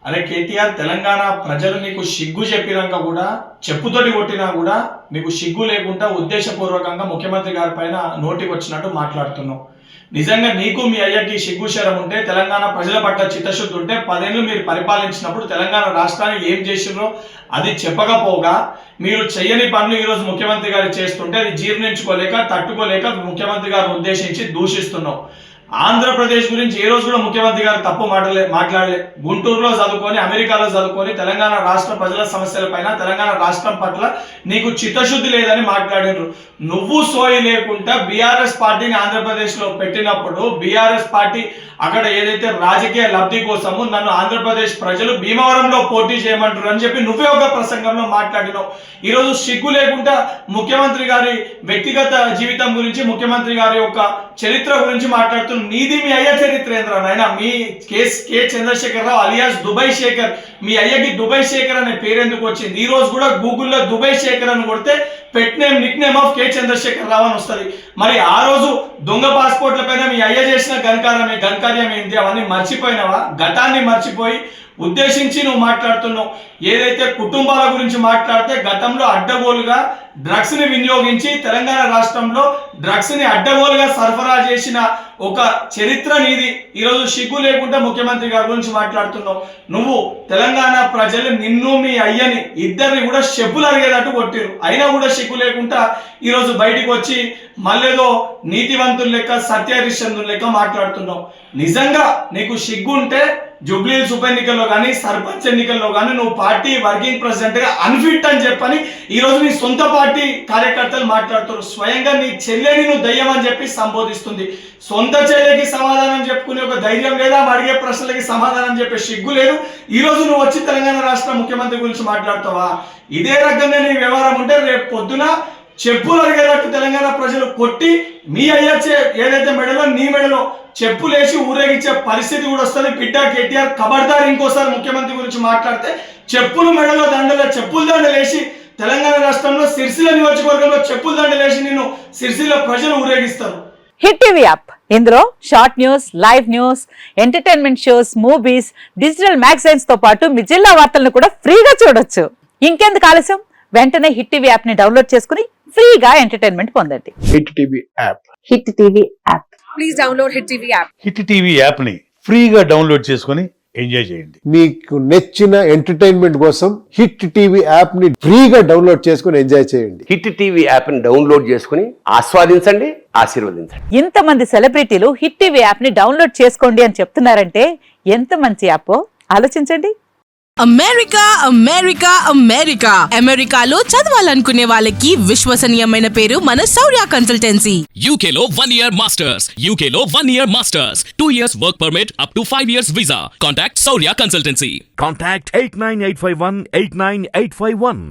అరే కేటీఆర్, తెలంగాణ ప్రజలు నీకు సిగ్గు చెప్పినాక కూడా, చెప్పుతోటి కొట్టినా కూడా నీకు సిగ్గు లేకుండా ఉద్దేశపూర్వకంగా ముఖ్యమంత్రి గారి పైన నోటికి వచ్చినట్టు మాట్లాడుతున్నావు. నిజంగా నీకు మీ అయ్యకి సిగ్గు శరం ఉంటే, తెలంగాణ ప్రజల పట్ల చిత్తశుద్ధి ఉంటే, 10 ఏళ్ళు మీరు పరిపాలించినప్పుడు తెలంగాణ రాష్ట్రానికి ఏం చేసిర్రో అది చెప్పకపోగా మీరు చెయ్యని పనులు ఈరోజు ముఖ్యమంత్రి గారు చేస్తుంటే అది జీర్ణించుకోలేక, తట్టుకోలేక ముఖ్యమంత్రి గారిని ఉద్దేశించి దూషిస్తున్నావు. ఆంధ్రప్రదేశ్ గురించి ఏ రోజు కూడా ముఖ్యమంత్రి గారు తప్పు మాట్లాడలే. గుంటూరులో చదువుకొని, అమెరికాలో చదువుకొని తెలంగాణ రాష్ట్ర ప్రజల సమస్యల పైన, తెలంగాణ రాష్ట్రం పట్ల నీకు చిత్తశుద్ధి లేదని మాట్లాడినారు. నువ్వు సోయి లేకుండా బీఆర్ఎస్ పార్టీని ఆంధ్రప్రదేశ్ లో పెట్టినప్పుడు, బీఆర్ఎస్ పార్టీ అక్కడ ఏదైతే రాజకీయ లబ్ధి కోసము నన్ను ఆంధ్రప్రదేశ్ ప్రజలు భీమవరంలో పోటీ చేయమంటారు అని చెప్పి నువ్వే ఒక ప్రసంగంలో మాట్లాడినావు. ఈరోజు సిగ్గు లేకుండా ముఖ్యమంత్రి గారి వ్యక్తిగత జీవితం గురించి, ముఖ్యమంత్రి గారి యొక్క చరిత్ర గురించి మాట్లాడుతున్నావు. నీది మీ అయ్య చరిత్ర ఏంద్రా నాయన? మీ K Chandrashekhar Rao alias Dubai Shekhar, మీ అయ్యకి దుబాయ్ శేఖర్ అనే పేరు ఎందుకు వచ్చింది? ఈ రోజు కూడా గూగుల్లో దుబాయ్ శేఖర్ అని కొడితే pet name, nickname of K Chandrashekhar Rao అని వస్తుంది. మరి ఆ రోజు దొంగ పాస్పోర్ట్ల పైన మీ అయ్య చేసిన ఘనకార్యం ఏంటి? అవన్నీ మర్చిపోయినావా? గతాన్ని మర్చిపోయి ఉద్దేశించి నువ్వు మాట్లాడుతున్నావు. ఏదైతే కుటుంబాల గురించి మాట్లాడితే, గతంలో అడ్డగోలుగా డ్రగ్స్ ని వినియోగించి తెలంగాణ రాష్ట్రంలో డ్రగ్స్ ని అడ్డగోలుగా సరఫరా చేసిన ఒక చరిత్ర నీది. ఈరోజు సిగ్గు లేకుండా ముఖ్యమంత్రి గారి గురించి మాట్లాడుతున్నావు. నువ్వు తెలంగాణ ప్రజలు నిన్ను, మీ అయ్యని ఇద్దరిని కూడా చెప్పులు అరిగేటట్టు కొట్టిరు. అయినా కూడా సిగ్గు లేకుండా ఈరోజు బయటికి వచ్చి మళ్ళేదో నీతివంతులు లెక్క, సత్యహరిశ్చంద్రుల లెక్క మాట్లాడుతున్నావు. నిజంగా నీకు సిగ్గు ఉంటే జూబ్లీహిల్స్ ఉప ఎన్నికల్లో కానీ, సర్పంచ్ ఎన్నికల్లో కానీ నువ్వు పార్టీ వర్కింగ్ ప్రెసిడెంట్ గా అన్ఫిట్ అని చెప్పని ఈరోజు నీ సొంత పార్టీ కార్యకర్తలు మాట్లాడుతారు. స్వయంగా నీ చెల్లెని నువ్వు దయ్యం అని చెప్పి సంబోధిస్తుంది. సొంత చెల్లెకి సమాధానం చెప్పుకునే ఒక ధైర్యం లేదా? అడిగే ప్రశ్నలకి సమాధానం చెప్పే సిగ్గు లేదు. ఈ రోజు నువ్వు వచ్చి తెలంగాణ రాష్ట్ర ముఖ్యమంత్రి గురించి మాట్లాడతావా? ఇదే రకంగా నీ వ్యవహారం ఉంటే రేపు పొద్దున చెప్పులు అడిగేటట్టు తెలంగాణ ప్రజలు కొట్టి, మీ అయ్యచ్చే ఏదైతే మెడలో, నీ మెడలో చెప్పులేసి ఊరేగించే పరిస్థితి కూడా వస్తుంది. బిడ్డ కేటీఆర్, ఖబర్దార్ ఇంకోసారి ముఖ్యమంత్రి గురించి మాట్లాడితే చెప్పులు మెడలో చెప్పుల దండలేసి తెలంగాణ రాష్ట్రంలో సిరిసిల్ల నియోజకవర్గంలో చెప్పుల దండలేసి నిన్ను సిరిసిల్ల ప్రజలు ఊరేగిస్తారు. హిట్ టీవీ యాప్, ఇందులో short news, live news, entertainment shows, movies, digital magazines తో పాటు మీ జిల్లా వార్తలను కూడా ఫ్రీగా చూడొచ్చు. ఇంకెందుకు ఆలస్యం? వెంటనే హిట్ టీవీ యాప్ ని డౌన్లోడ్ చేసుకుని ఫ్రీగా ఎంటర్టైన్మెంట్ పొందండి. Hit TV app. Hit TV app. Please download hit TV app. Hit TV app ని ఫ్రీగా డౌన్లోడ్ చేసుకుని ఎంజాయ్ చేయండి. మీకు నచ్చిన ఎంటర్టైన్మెంట్ కోసం హిట్ టీవీ యాప్ ని ఫ్రీగా డౌన్లోడ్ చేసుకుని ఎంజాయ్ చేయండి. హిట్ టీవీ యాప్ ని డౌన్లోడ్ చేసుకుని ఆస్వాదించండి, ఆశీర్వదించండి. ఇంతమంది సెలబ్రిటీలు హిట్ టీవీ యాప్ ని డౌన్లోడ్ చేసుకోండి అని చెప్తున్నారంటే ఎంత మంచి యాప్ ఆలోచించండి. అమెరికా అమెరికా అమెరికా అమెరికాలో చదవాలనుకునే వాళ్ళకి విశ్వసనీయమైన పేరు మన శౌర్య కన్సల్టెన్సీ. UK లో 1 year masters, UK లో 1 year masters, 2 years work permit up to 5 years visa. Contact Saurya Consultancy. Contact 89851 89851.